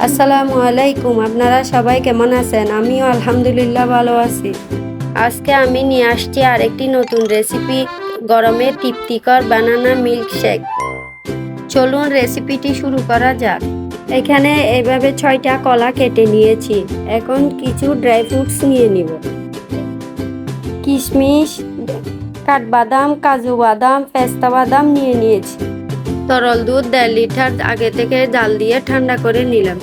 আসসালামু আলাইকুম। আপনারা সবাই কেমন আছেন? আমিও আলহামদুলিল্লাহ ভালো আছি। আজকে আমি নিয়ে আসছি আরেকটি নতুন রেসিপি, গরমে তৃপ্তিকর বানানা মিল্কশেক। চলুন রেসিপিটি শুরু করা যাক। এখানে এভাবে 6টা কলা কেটে নিয়েছি। এখন কিছু ড্রাই ফ্রুটস নিয়ে নিব। কিশমিশ, কাঠবাদাম, কাজু বাদাম, পেস্তা বাদাম নিয়ে নিয়েছি। তরল দুধ 1.5 লিটার আগে থেকে জাল দিয়ে ঠান্ডা করে নিলাম।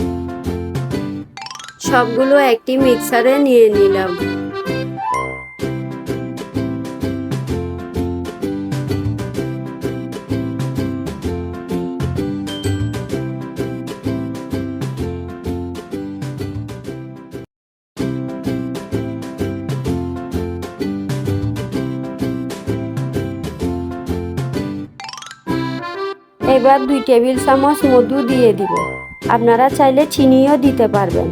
সবগুলো একটি মিক্সারে নিয়ে নিলাম। এবার 2 টেবিল চামচ মধু দিয়ে দিব। আপনারা চাইলে চিনিও দিতে পারবেন।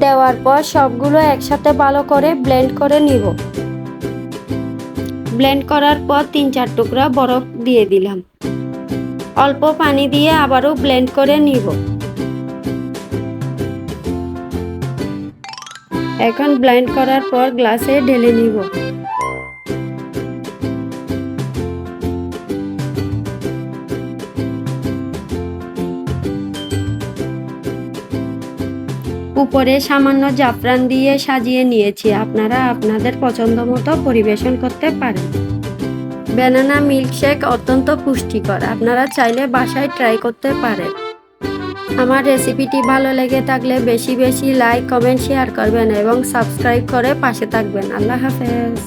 দেওয়ার পর সবগুলো একসাথে ভালো করে ব্লেন্ড করে নিব। ব্লেন্ড করার পর 3-4 টুকরা বরফ দিয়ে দিলাম। অল্প পানি দিয়ে আবারও ব্লেন্ড করে নিব। এখন ব্লেন্ড করার পর গ্লাসে ঢেলে নিব। উপরে সামান্য জাফরান দিয়ে সাজিয়ে নিয়েছি। আপনারা আপনাদের পছন্দ মতো পরিবেশন করতে পারেন। ব্যানানা মিল্কশেক অত্যন্ত পুষ্টিকর। আপনারা চাইলে বাসায় ট্রাই করতে পারেন। আমার রেসিপিটি ভালো লেগে থাকলে বেশি বেশি লাইক, কমেন্ট, শেয়ার করবেন এবং সাবস্ক্রাইব করে পাশে থাকবেন। আল্লাহ হাফেজ।